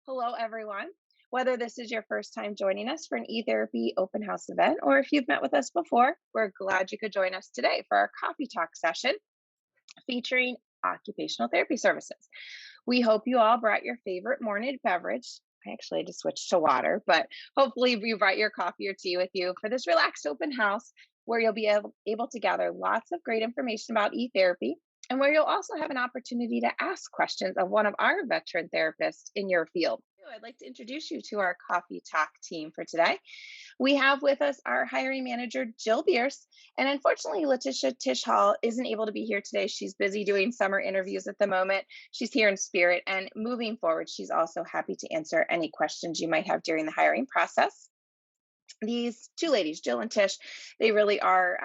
Hello, everyone. Whether this is your first time joining us for an eTherapy open house event, or if you've met with us before, we're glad you could join us today for our coffee talk session featuring occupational therapy services. We hope you all brought your favorite morning beverage. I actually had to switch to water, but hopefully you brought your coffee or tea with you for this relaxed open house where you'll be able to gather lots of great information about e-therapy and where you'll also have an opportunity to ask questions of one of our veteran therapists in your field. I'd like to introduce you to our coffee talk team for today. We have with us our hiring manager, Jill Bierce. And unfortunately, Letitia Tishhall isn't able to be here today. She's busy doing summer interviews at the moment. She's here in spirit. And moving forward, she's also happy to answer any questions you might have during the hiring process. These two ladies, Jill and Tish, they really are.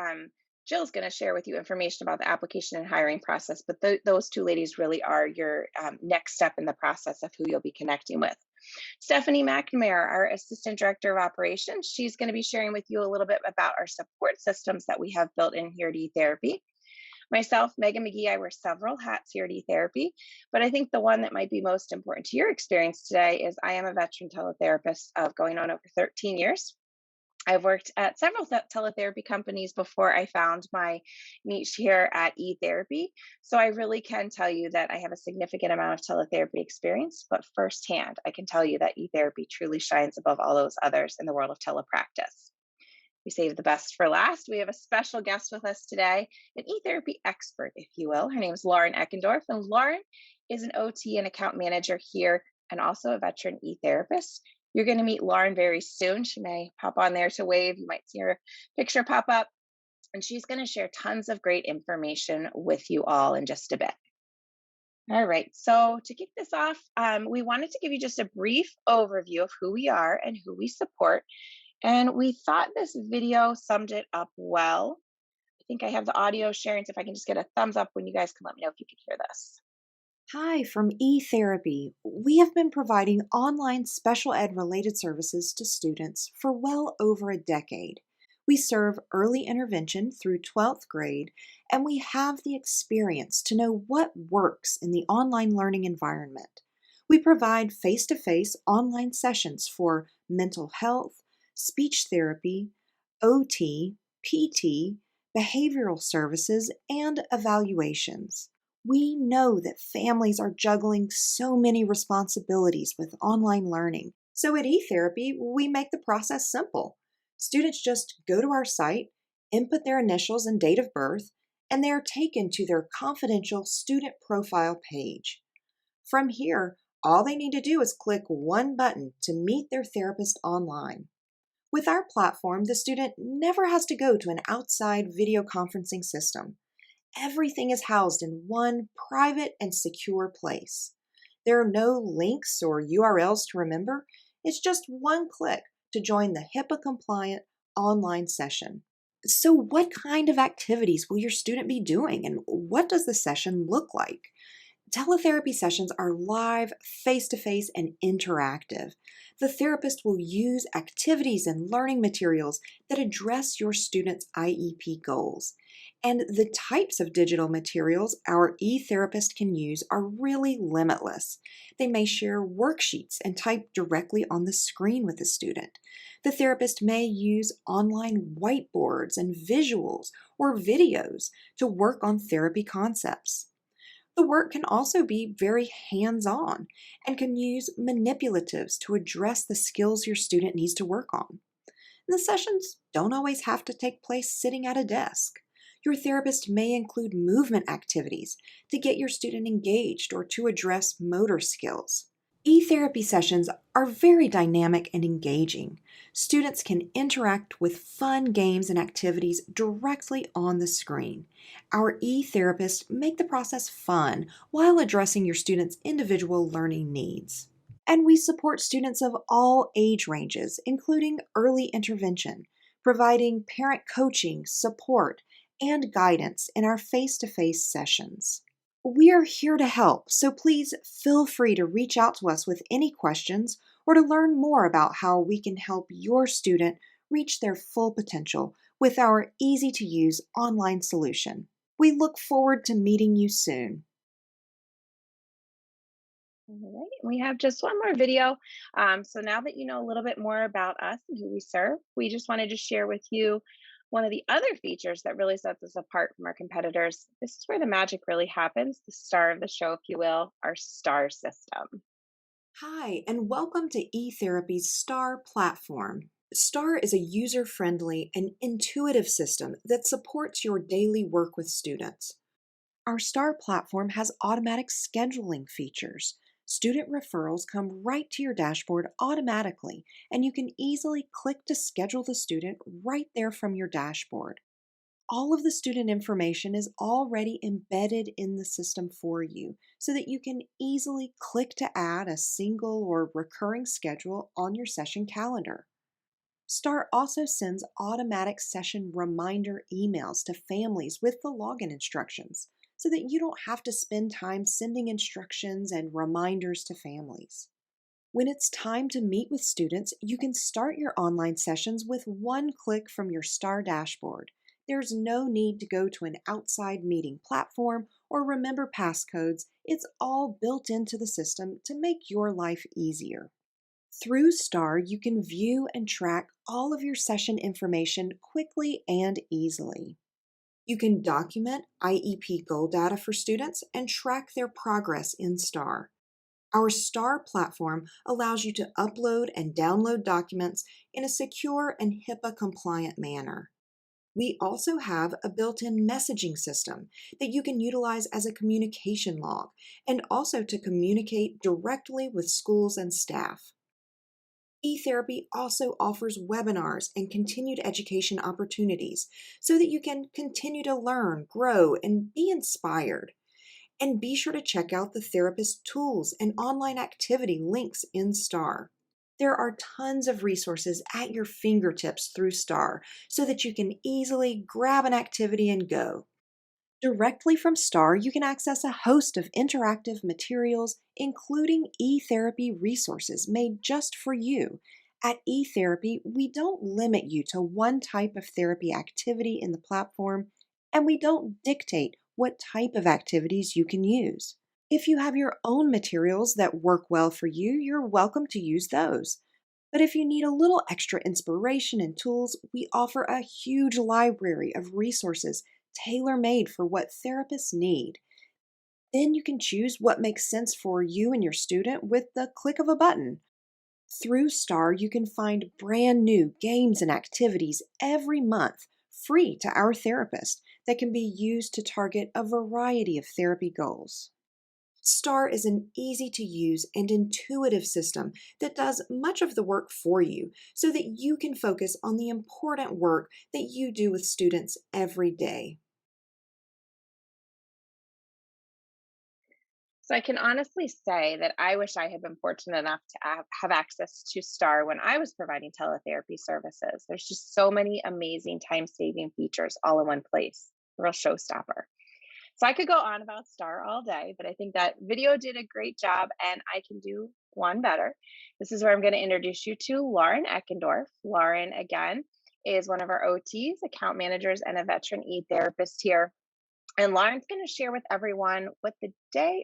Jill's going to share with you information about the application and hiring process, but those two ladies really are your next step in the process of who you'll be connecting with. Stephanie McNamara, our Assistant Director of Operations, she's going to be sharing with you a little bit about our support systems that we have built in here at eTherapy. Myself, Megan McGee, I wear several hats here at eTherapy, but I think the one that might be most important to your experience today is I am a veteran teletherapist of going on over 13 years. I've worked at several teletherapy companies before I found my niche here at eTherapy. So I really can tell you that I have a significant amount of teletherapy experience, but firsthand, I can tell you that eTherapy truly shines above all those others in the world of telepractice. We saved the best for last. We have a special guest with us today, an eTherapy expert, if you will. Her name is Lauren Eckendorf, and Lauren is an OT and account manager here and also a veteran e-therapist. You're going to meet Lauren very soon. She may pop on there to wave. You might see her picture pop up, and she's going to share tons of great information with you all in just a bit. All right, so to kick this off, we wanted to give you just a brief overview of who we are and who we support. And we thought this video summed it up well. I think I have the audio sharing, so if I can just get a thumbs up when you guys can let me know if you can hear this. Hi, from eTherapy. We have been providing online special ed related services to students for well over a decade. We serve early intervention through 12th grade, and we have the experience to know what works in the online learning environment. We provide face to face online sessions for mental health, speech therapy, OT, PT, behavioral services, and evaluations. We know that families are juggling so many responsibilities with online learning. So at eTherapy, we make the process simple. Students just go to our site, input their initials and date of birth, and they are taken to their confidential student profile page. From here, all they need to do is click one button to meet their therapist online. With our platform, the student never has to go to an outside video conferencing system. Everything is housed in one private and secure place. There are no links or URLs to remember. It's just one click to join the HIPAA compliant online session. So, what kind of activities will your student be doing, and what does the session look like? Teletherapy sessions are live, face to face, and interactive. The therapist will use activities and learning materials that address your student's IEP goals. And the types of digital materials our e-therapist can use are really limitless. They may share worksheets and type directly on the screen with the student. The therapist may use online whiteboards and visuals or videos to work on therapy concepts. The work can also be very hands-on and can use manipulatives to address the skills your student needs to work on. The sessions don't always have to take place sitting at a desk. Your therapist may include movement activities to get your student engaged or to address motor skills. E-therapy sessions are very dynamic and engaging. Students can interact with fun games and activities directly on the screen. Our e-therapists make the process fun while addressing your students' individual learning needs. And we support students of all age ranges, including early intervention, providing parent coaching, support, and guidance in our face-to-face sessions. We are here to help, so please feel free to reach out to us with any questions or to learn more about how we can help your student reach their full potential with our easy-to-use online solution. We look forward to meeting you soon. All right, we have just one more video. So now that you know a little bit more about us and who we serve, we just wanted to share with you one of the other features that really sets us apart from our competitors. This is where the magic really happens, the star of the show, if you will, our star system. Hi, and welcome to eTherapy's STAR platform. STAR is a user friendly and intuitive system that supports your daily work with students. Our STAR platform has automatic scheduling features. Student referrals come right to your dashboard automatically, and you can easily click to schedule the student right there from your dashboard. All of the student information is already embedded in the system for you so that you can easily click to add a single or recurring schedule on your session calendar. STAR also sends automatic session reminder emails to families with the login instructions so that you don't have to spend time sending instructions and reminders to families. When it's time to meet with students, you can start your online sessions with one click from your STAR dashboard. There's no need to go to an outside meeting platform or remember passcodes. It's all built into the system to make your life easier. Through STAR, you can view and track all of your session information quickly and easily. You can document IEP goal data for students and track their progress in STAR. Our STAR platform allows you to upload and download documents in a secure and HIPAA compliant manner. We also have a built in messaging system that you can utilize as a communication log and also to communicate directly with schools and staff. eTherapy also offers webinars and continued education opportunities so that you can continue to learn, grow, and be inspired. And be sure to check out the therapist tools and online activity links in STAR. There are tons of resources at your fingertips through STAR so that you can easily grab an activity and go. Directly from STAR, you can access a host of interactive materials, including e-therapy resources made just for you. At eTherapy, we don't limit you to one type of therapy activity in the platform, and we don't dictate what type of activities you can use. If you have your own materials that work well for you, you're welcome to use those. But if you need a little extra inspiration and tools, we offer a huge library of resources tailor made for what therapists need. Then you can choose what makes sense for you and your student with the click of a button. Through STAR, you can find brand new games and activities every month, free to our therapist, that can be used to target a variety of therapy goals. STAR is an easy to use and intuitive system that does much of the work for you so that you can focus on the important work that you do with students every day. So I can honestly say that I wish I had been fortunate enough to have access to STAR when I was providing teletherapy services. There's just so many amazing time saving features all in one place. A real showstopper. So I could go on about STAR all day, but I think that video did a great job and I can do one better. This is where I'm going to introduce you to Lauren Eckendorf. Lauren, again, is one of our OTs, account managers, and a veteran e therapist here. And Lauren's going to share with everyone what a day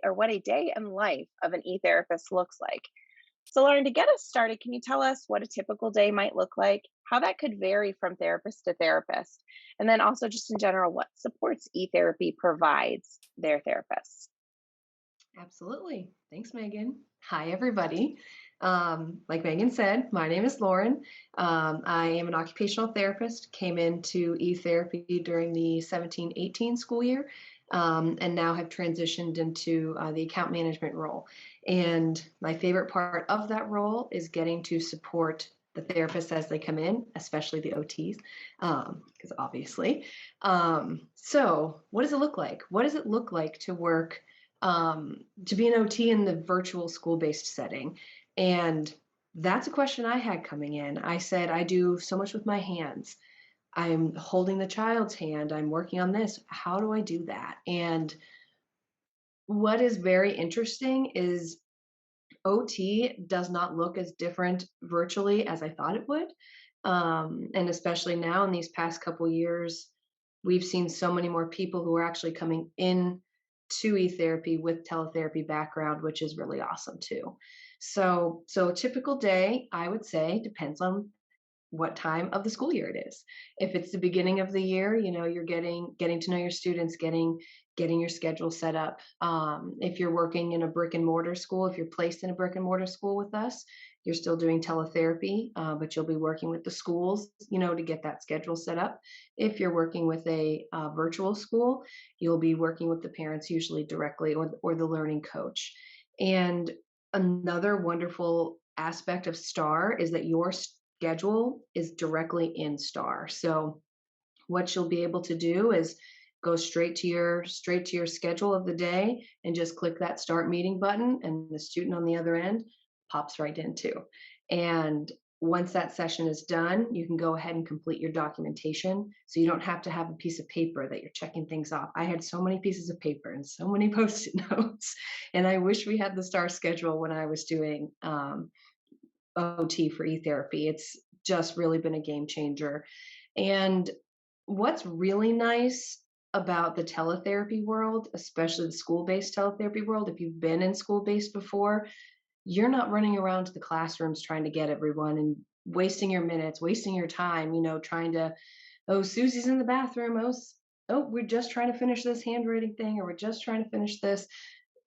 in life of an e therapist looks like. So, Lauren, to get us started, can you tell us what a typical day might look like, how that could vary from therapist to therapist, and then also just in general, what supports e-therapy provides their therapists? Absolutely. Thanks, Megan. Hi, everybody. Like Megan said, my name is Lauren. I am an occupational therapist, came into e-therapy during the 17-18 school year, and now have transitioned into the account management role. And my favorite part of that role is getting to support the therapists as they come in, especially the OTs, because obviously. So what does it look like? What does it look like to work to be an OT in the virtual school-based setting? And that's a question I had coming in. I said, I do so much with my hands. I'm holding the child's hand. I'm working on this. How do I do that? And what is very interesting is OT does not look as different virtually as I thought it would. And especially now in these past couple years, we've seen so many more people who are actually coming in to e-therapy with teletherapy background, which is really awesome too. So a typical day, I would say, depends on what time of the school year it is. If it's the beginning of the year, you're getting to know your students, getting your schedule set up. If you're working in a brick and mortar school, if you're placed in a brick and mortar school with us, you're still doing teletherapy, but you'll be working with the schools, to get that schedule set up. If you're working with a virtual school, you'll be working with the parents usually directly, or the learning coach. And another wonderful aspect of STAR is that your schedule is directly in STAR. So what you'll be able to do is go straight to your schedule of the day and just click that start meeting button, and the student on the other end pops right in too. And once that session is done, you can go ahead and complete your documentation, so you don't have to have a piece of paper that you're checking things off. I had so many pieces of paper and so many post-it notes, and I wish we had the STAR schedule when I was doing OT for e-therapy. It's just really been a game changer. And what's really nice about the teletherapy world, especially the school-based teletherapy world, if you've been in school-based before, you're not running around to the classrooms trying to get everyone and wasting your minutes, wasting your time, trying to, oh, Susie's in the bathroom. Oh, we're just trying to finish this handwriting thing, or we're just trying to finish this.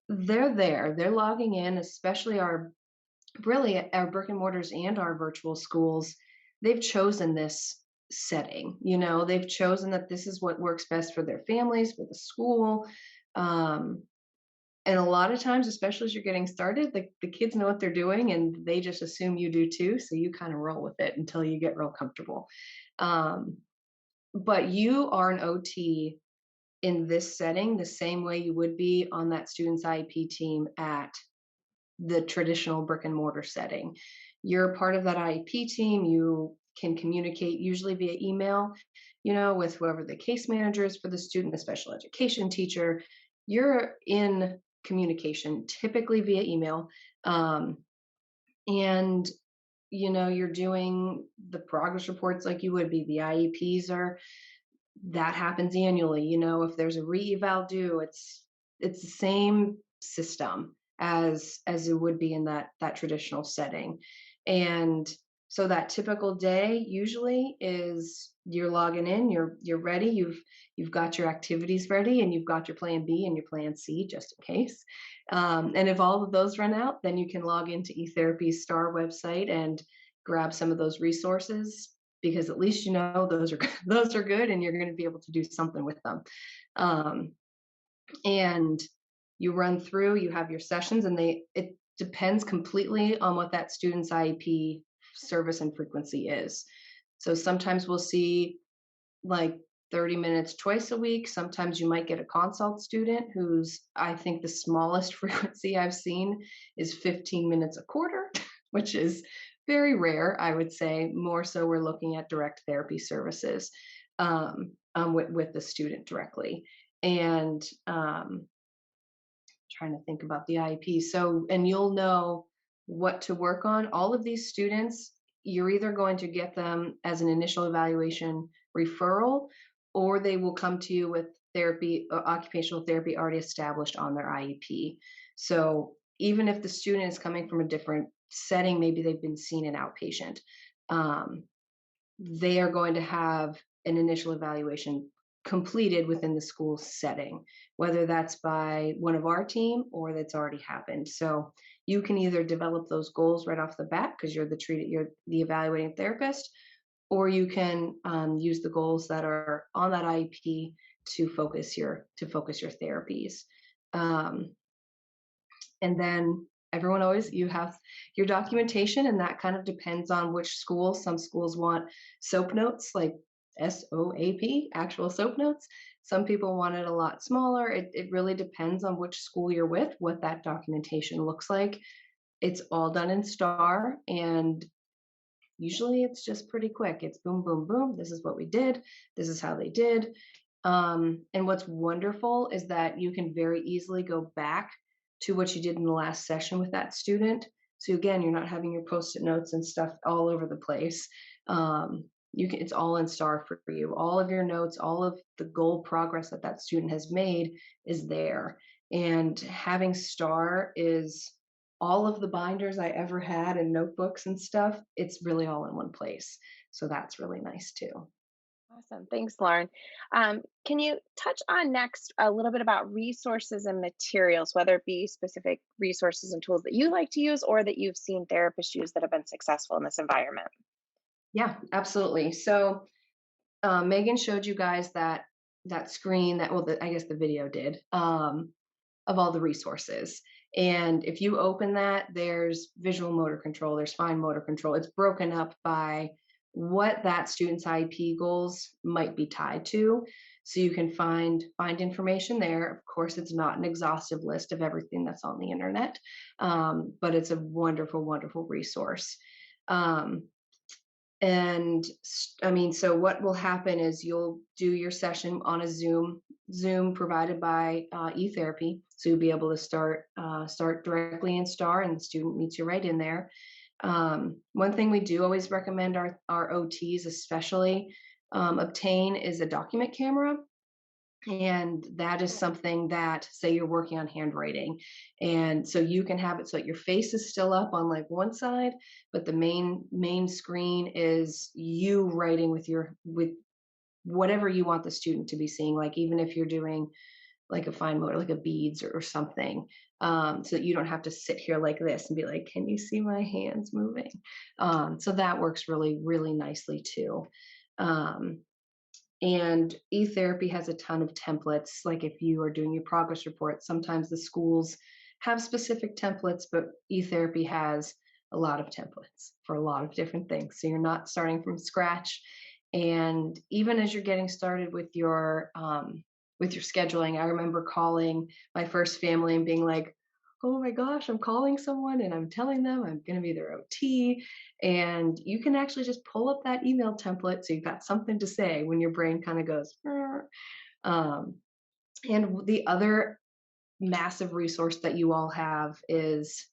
They're there, they're logging in, especially our brick and mortars and our virtual schools. They've chosen this setting. They've chosen that this is what works best for their families, for the school. um, and a lot of times, especially as you're getting started, the kids know what they're doing, and they just assume you do too, so you kind of roll with it until you get real comfortable. um, but you are an OT in this setting the same way you would be on that student's IEP team at the traditional brick and mortar setting. You're part of that IEP team. You can communicate usually via email, with whoever the case manager is for the student, the special education teacher. You're in communication typically via email. Um, and you're doing the progress reports like you would be. The IEPs are that happens annually. If there's a re-eval due, it's the same system as it would be in that traditional setting. And so that typical day usually is you're logging in, you're ready, you've got your activities ready, and you've got your plan B and your plan C just in case. And if all of those run out, then you can log into eTherapy's STAR website and grab some of those resources, because at least those are those are good, and you're going to be able to do something with them. Um, and you run through, you have your sessions, and it depends completely on what that student's IEP service and frequency is. So sometimes we'll see like 30 minutes twice a week. Sometimes you might get a consult student who's, I think the smallest frequency I've seen is 15 minutes a quarter, which is very rare, I would say. More so, we're looking at direct therapy services, with the student directly. And trying to think about the IEP. So, and you'll know what to work on. All of these students, you're either going to get them as an initial evaluation referral, or they will come to you with therapy, occupational therapy already established on their IEP. So even if the student is coming from a different setting, maybe they've been seen in outpatient, um, they are going to have an initial evaluation completed within the school setting, whether that's by one of our team or that's already happened. So you can either develop those goals right off the bat because you're the evaluating therapist, or you can use the goals that are on that IEP to focus your therapies. Um, and then everyone always, you have your documentation, and that kind of depends on which school. Some schools want SOAP notes, like SOAP, actual SOAP notes. Some people want it a lot smaller. It really depends on which school you're with, what that documentation looks like. It's all done in STAR, and usually it's just pretty quick. It's boom, boom, boom. This is what we did. This is how they did. And what's wonderful is that you can very easily go back to what you did in the last session with that student. So again, you're not having your post-it notes and stuff all over the place. it's all in star for you. All of your notes, all of the goal progress that that student has made is there. And having star is all of the binders I ever had and notebooks and stuff, it's really all in one place. So that's really nice too. Awesome. Thanks, Lauren. Can you touch on next a little bit about resources and materials, whether it be specific resources and tools that you like to use or that you've seen therapists use that have been successful in this environment? Yeah, absolutely. So Megan showed you guys that screen that, well, I guess the video did, of all the resources. And if you open that, there's visual motor control, there's fine motor control. It's broken up by what that student's IEP goals might be tied to. So you can find information there. Of course, it's not an exhaustive list of everything that's on the internet, but it's a wonderful, wonderful resource. Um, I mean, so what will happen is you'll do your session on a Zoom provided by eTherapy. So you'll be able to start directly in Star, and the student meets you right in there. One thing we do always recommend our OTs, especially, obtain is a document camera, and that is something that, say you're working on handwriting, and so you can have it so that your face is still up on like one side, but the main screen is you writing with whatever you want the student to be seeing, like even if you're doing like a fine motor, like a beads or something, so that you don't have to sit here like this and be like, can you see my hands moving? So that works really, really nicely too. um, and eTherapy has a ton of templates. Like if you are doing your progress report, sometimes the schools have specific templates, but eTherapy has a lot of templates for a lot of different things. So you're not starting from scratch. And even as you're getting started with your scheduling, I remember calling my first family and being like, "Oh my gosh, I'm calling someone and I'm telling them I'm going to be their OT." And you can actually just pull up that email template so you've got something to say when your brain kind of goes. "Rrr." Um, and the other massive resource that you all have is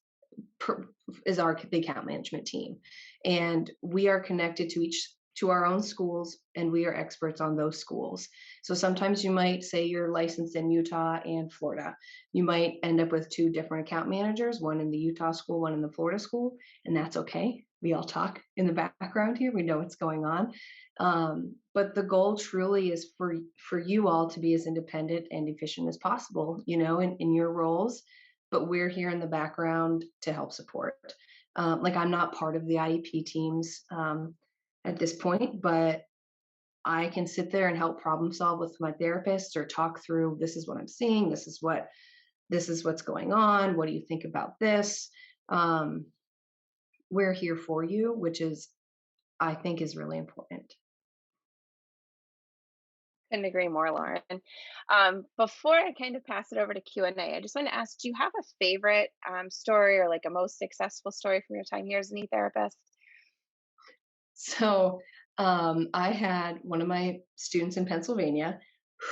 the account management team, and we are connected to our own schools, and we are experts on those schools. So sometimes you might say you're licensed in Utah and Florida. You might end up with two different account managers, one in the Utah school, one in the Florida school, and that's okay. We all talk in the background here. We know what's going on. But the goal truly is for you all to be as independent and efficient as possible, in your roles, but we're here in the background to help support. Like I'm not part of the IEP teams at this point, but I can sit there and help problem solve with my therapist or talk through, this is what I'm seeing, this is what's going on. What do you think about this? Um, we're here for you, which is, I think, is really important. Couldn't agree more, Lauren. Before I kind of pass it over to Q&A, I just want to ask, do you have a favorite story or like a most successful story from your time here as an e-therapist? So I had one of my students in Pennsylvania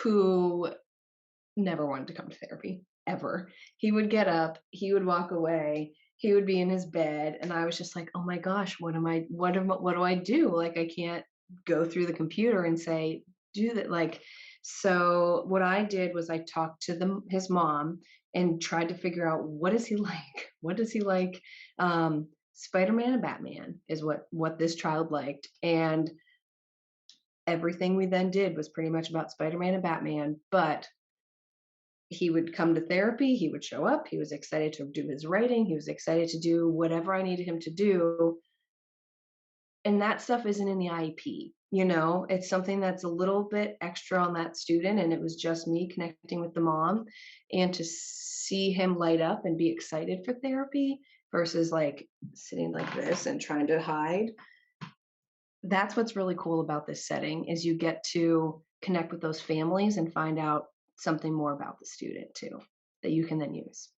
who never wanted to come to therapy ever. He would get up, he would walk away, he would be in his bed, and I was just like, "Oh my gosh, what do I do? Like I can't go through the computer and say do that." Like, so what I did was I talked to his mom and tried to figure out, what is he like? What does he like? Spider-Man and Batman is what this child liked, and everything we then did was pretty much about Spider-Man and Batman, but he would come to therapy, he would show up, he was excited to do his writing, he was excited to do whatever I needed him to do, and that stuff isn't in the IEP, It's something that's a little bit extra on that student, and it was just me connecting with the mom, and to see him light up and be excited for therapy versus, like, sitting like this and trying to hide. That's what's really cool about this setting is you get to connect with those families and find out something more about the student too that you can then use.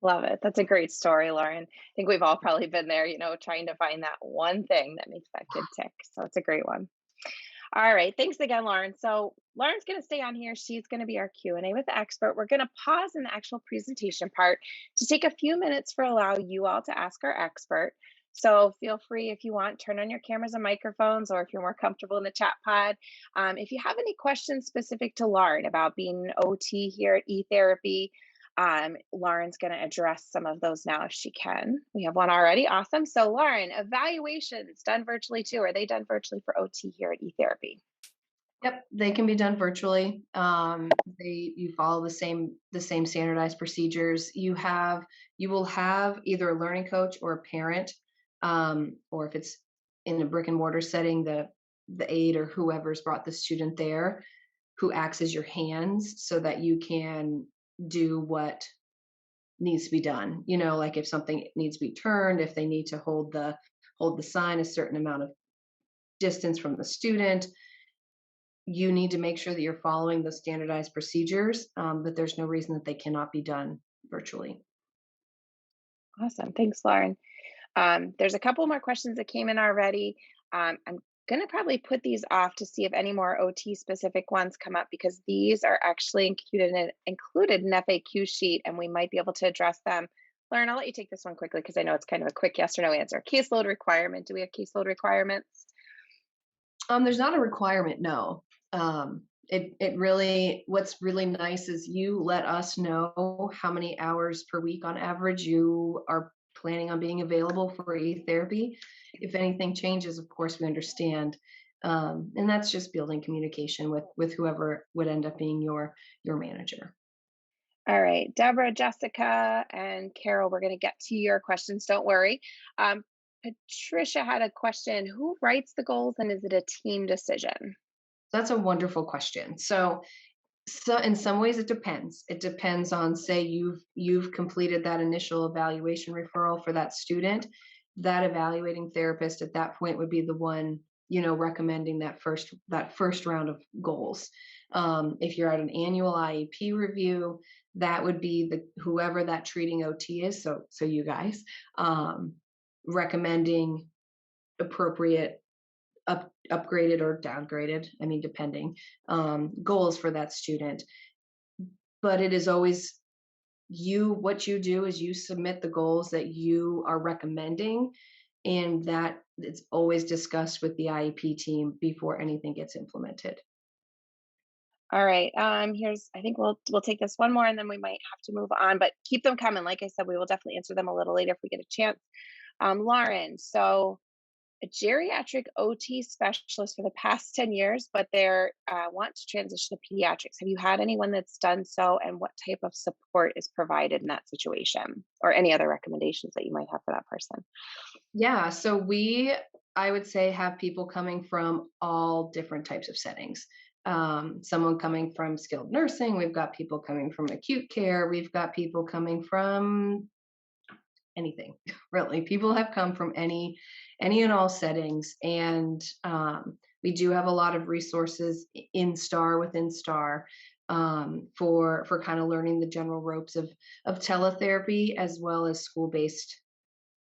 Love it. That's a great story, Lauren. I think we've all probably been there, trying to find that one thing that makes that kid tick. So it's a great one. All right. Thanks again, Lauren. So Lauren's going to stay on here. She's going to be our Q&A with the expert. We're going to pause in the actual presentation part to take a few minutes for allow you all to ask our expert. So feel free if you want, turn on your cameras and microphones, or if you're more comfortable in the chat pod. If you have any questions specific to Lauren about being an OT here at eTherapy, Lauren's going to address some of those now if she can. We have one already. Awesome. So, Lauren, evaluations done virtually too. Are they done virtually for OT here at eTherapy? Yep, they can be done virtually. You follow the same standardized procedures. You will have either a learning coach or a parent, or if it's in a brick and mortar setting, the aide or whoever's brought the student there, who acts as your hands so that you can do what needs to be done. Like if something needs to be turned, if they need to hold the sign a certain amount of distance from the student, you need to make sure that you're following the standardized procedures, but there's no reason that they cannot be done virtually. Awesome. Thanks, Lauren. There's a couple more questions that came in already. I'm going to probably put these off to see if any more OT specific ones come up because these are actually included in FAQ sheet and we might be able to address them. Lauren, I'll let you take this one quickly because I know it's kind of a quick yes or no answer. Caseload requirement. Do we have caseload requirements? There's not a requirement, no. It really, what's really nice is you let us know how many hours per week on average you are planning on being available for e-therapy. If anything changes, of course, we understand. And that's just building communication with whoever would end up being your manager. All right, Deborah, Jessica, and Carol, we're going to get to your questions. Don't worry. Patricia had a question. Who writes the goals and is it a team decision? That's a wonderful question. So in some ways it depends. It depends on, say you've completed that initial evaluation referral for that student. That evaluating therapist at that point would be the one, recommending that first round of goals. If you're at an annual IEP review, that would be the whoever that treating OT is. So you guys, recommending appropriate upgraded or downgraded, I mean, depending, goals for that student. But it is always what you do is you submit the goals that you are recommending, and that it's always discussed with the IEP team before anything gets implemented. All right. I think we'll take this one more and then we might have to move on, but keep them coming. Like I said, we will definitely answer them a little later if we get a chance. Lauren, so a geriatric OT specialist for the past 10 years, but they're want to transition to pediatrics. Have you had anyone that's done so, and what type of support is provided in that situation, or any other recommendations that you might have for that person? Yeah, so I would say, have people coming from all different types of settings. Someone coming from skilled nursing, we've got people coming from acute care, we've got people coming from anything. Really, people have come from any and all settings, and we do have a lot of resources in star within star, for kind of learning the general ropes of teletherapy as well as school-based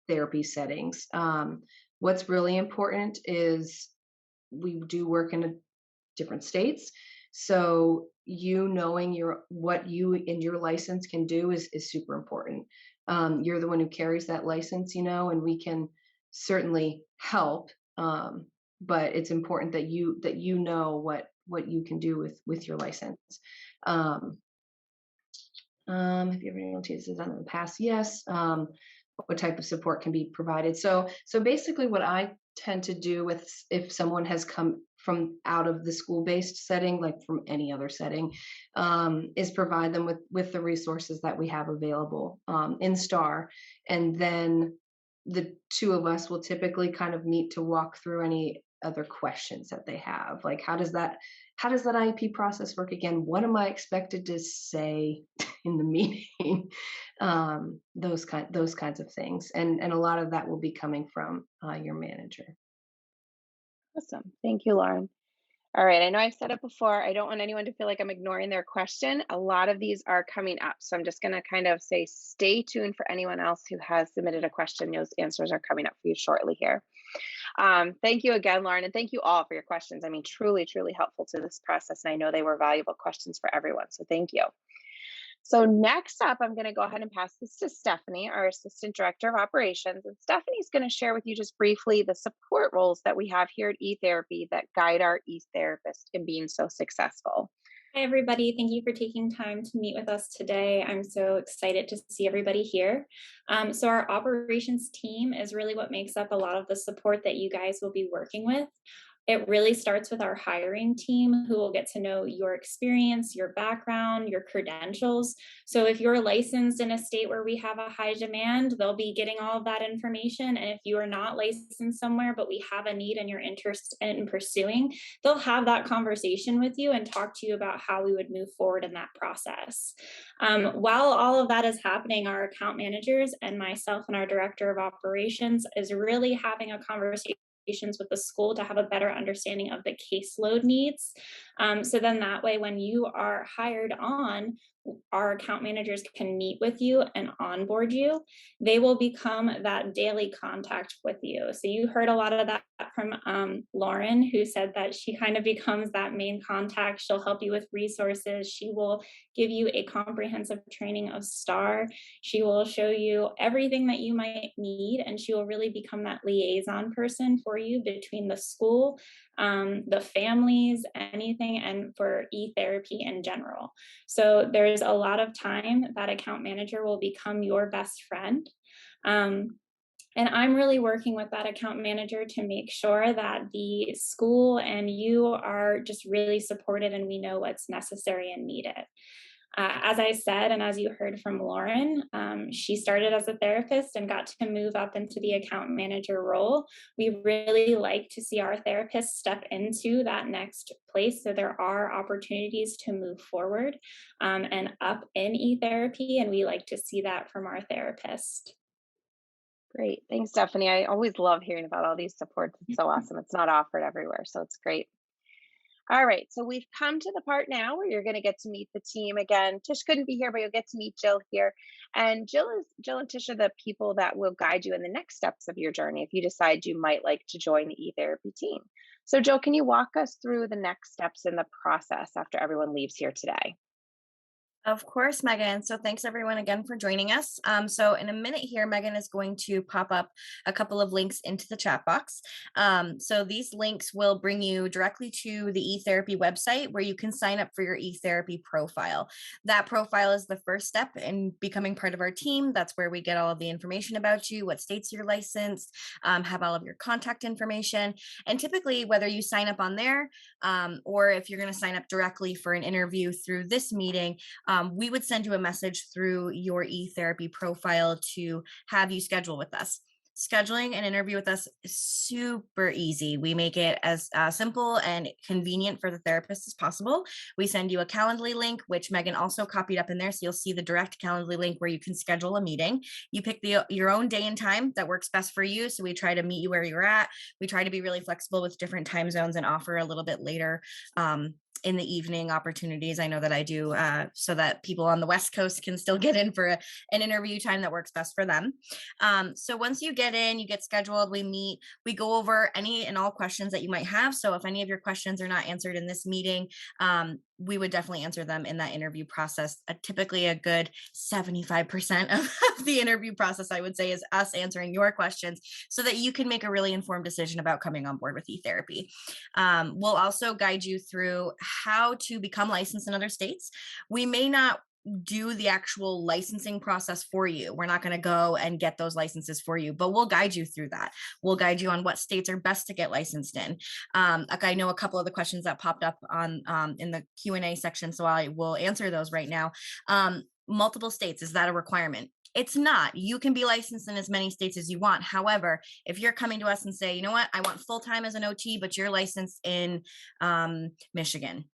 therapy settings. What's really important is we do work in different states. So you knowing what you and your license can do is super important. You're the one who carries that license, and we can certainly help. But it's important that you know what you can do with your license. Um, have you ever noticed this done in the past? Yes. What type of support can be provided? So basically, what I tend to do with if someone has come from out of the school-based setting, like from any other setting, is provide them with the resources that we have available, in STAR, and then the two of us will typically kind of meet to walk through any other questions that they have, like how does that IEP process work again? What am I expected to say in the meeting? Those kinds of things, and a lot of that will be coming from your manager. Awesome. Thank you, Lauren. All right. I know I've said it before. I don't want anyone to feel like I'm ignoring their question. A lot of these are coming up. So I'm just going to kind of say stay tuned for anyone else who has submitted a question. Those answers are coming up for you shortly here. Thank you again, Lauren, and thank you all for your questions. I mean, truly, truly helpful to this process. And I know they were valuable questions for everyone. So thank you. So next up, I'm going to go ahead and pass this to Stephanie, our Assistant Director of Operations. And Stephanie's going to share with you just briefly the support roles that we have here at eTherapy that guide our eTherapists in being so successful. Hi, everybody. Thank you for taking time to meet with us today. I'm so excited to see everybody here. So, our operations team is really what makes up a lot of the support that you guys will be working with. It really starts with our hiring team who will get to know your experience, your background, your credentials. So, if you're licensed in a state where we have a high demand, they'll be getting all of that information. And if you are not licensed somewhere, but we have a need and you're interested in pursuing, they'll have that conversation with you and talk to you about how we would move forward in that process. While all of that is happening, our account managers and myself and our director of operations is really having a conversation with the school to have a better understanding of the caseload needs. So then that way, when you are hired on, our account managers can meet with you and onboard you. They will become that daily contact with you. So you heard a lot of that from Lauren, who said that she kind of becomes that main contact. She'll help you with resources. She will give you a comprehensive training of STAR. She will show you everything that you might need, and she will really become that liaison person for you between the school, the families, anything, and for e-therapy in general. So there's a lot of time that account manager will become your best friend. And I'm really working with that account manager to make sure that the school and you are just really supported and we know what's necessary and needed. As I said, and as you heard from Lauren, she started as a therapist and got to move up into the account manager role. We really like to see our therapists step into that next place. So there are opportunities to move forward and up in e-therapy. And we like to see that from our therapist. Great. Thanks, Stephanie. I always love hearing about all these supports. It's so awesome. It's not offered everywhere, so it's great. All right, so we've come to the part now where you're going to get to meet the team again. Tish couldn't be here, but you'll get to meet Jill here. And Jill and Tish are the people that will guide you in the next steps of your journey if you decide you might like to join the eTherapy team. So, Jill, can you walk us through the next steps in the process after everyone leaves here today? Of course, Megan. So thanks everyone again for joining us. So in a minute here, Megan is going to pop up a couple of links into the chat box. So these links will bring you directly to the eTherapy website where you can sign up for your eTherapy profile. That profile is the first step in becoming part of our team. That's where we get all of the information about you, what states you're licensed, have all of your contact information. And typically, whether you sign up on there or if you're going to sign up directly for an interview through this meeting, we would send you a message through your eTherapy profile to have you schedule with us. Scheduling an interview with us is super easy. We make it as simple and convenient for the therapist as possible. We send you a Calendly link, which Megan also copied up in there. So you'll see the direct Calendly link where you can schedule a meeting. You pick your own day and time that works best for you. So we try to meet you where you're at. We try to be really flexible with different time zones and offer a little bit later in the evening opportunities. I know that I do so that people on the West Coast can still get in for an interview time that works best for them. So once you get in, you get scheduled, we meet, we go over any and all questions that you might have. So if any of your questions are not answered in this meeting, we would definitely answer them in that interview process. Typically a good 75% of the interview process, I would say, is us answering your questions so that you can make a really informed decision about coming on board with eTherapy. We'll also guide you through how to become licensed in other states. We may not do the actual licensing process for you. We're not going to go and get those licenses for you, but we'll guide you through that. We'll guide you on what states are best to get licensed in. Like I know a couple of the questions that popped up on in the Q&A section, so I will answer those right now. Multiple states, is that a requirement? It's not. You can be licensed in as many states as you want. However, if you're coming to us and say, you know what, I want full-time as an OT, but you're licensed in Michigan,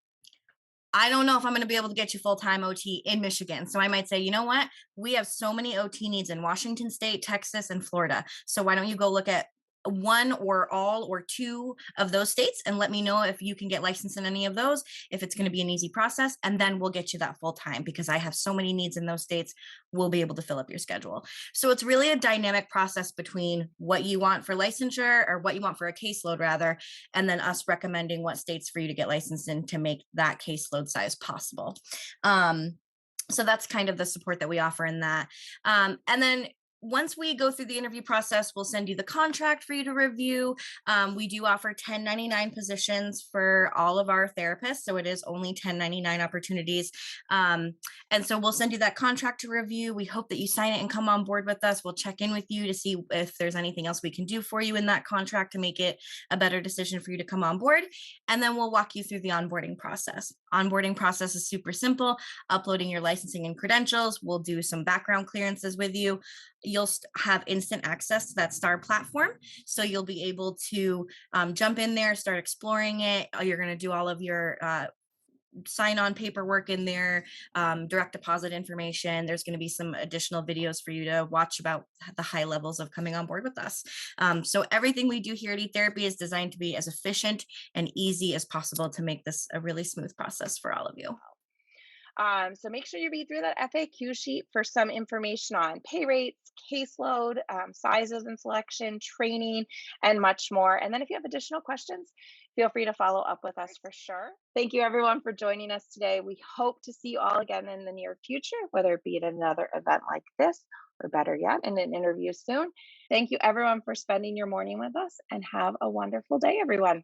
I don't know if I'm going to be able to get you full-time OT in Michigan. So I might say, you know what? We have so many OT needs in Washington State, Texas, and Florida. So why don't you go look at one or all or two of those states and let me know if you can get licensed in any of those, if it's going to be an easy process, and then we'll get you that full time because I have so many needs in those states. We'll be able to fill up your schedule. So it's really a dynamic process between what you want for licensure or what you want for a caseload rather, and then us recommending what states for you to get licensed in to make that caseload size possible. So that's kind of the support that we offer in that. And then once we go through the interview process, we'll send you the contract for you to review. We do offer 1099 positions for all of our therapists. So it is only 1099 opportunities. And so we'll send you that contract to review. We hope that you sign it and come on board with us. We'll check in with you to see if there's anything else we can do for you in that contract to make it a better decision for you to come on board. And then we'll walk you through the onboarding process. Onboarding process is super simple. Uploading your licensing and credentials. We'll do some background clearances with you. You'll have instant access to that STAR platform. So you'll be able to jump in there, start exploring it. You're going to do all of your sign on paperwork in there, direct deposit information. There's going to be some additional videos for you to watch about the high levels of coming on board with us. So everything we do here at eTherapy is designed to be as efficient and easy as possible to make this a really smooth process for all of you. So make sure you read through that FAQ sheet for some information on pay rates, caseload, sizes and selection, training, and much more. And then if you have additional questions, feel free to follow up with us for sure. Thank you everyone for joining us today. We hope to see you all again in the near future, whether it be at another event like this, or better yet, in an interview soon. Thank you everyone for spending your morning with us, and have a wonderful day, everyone.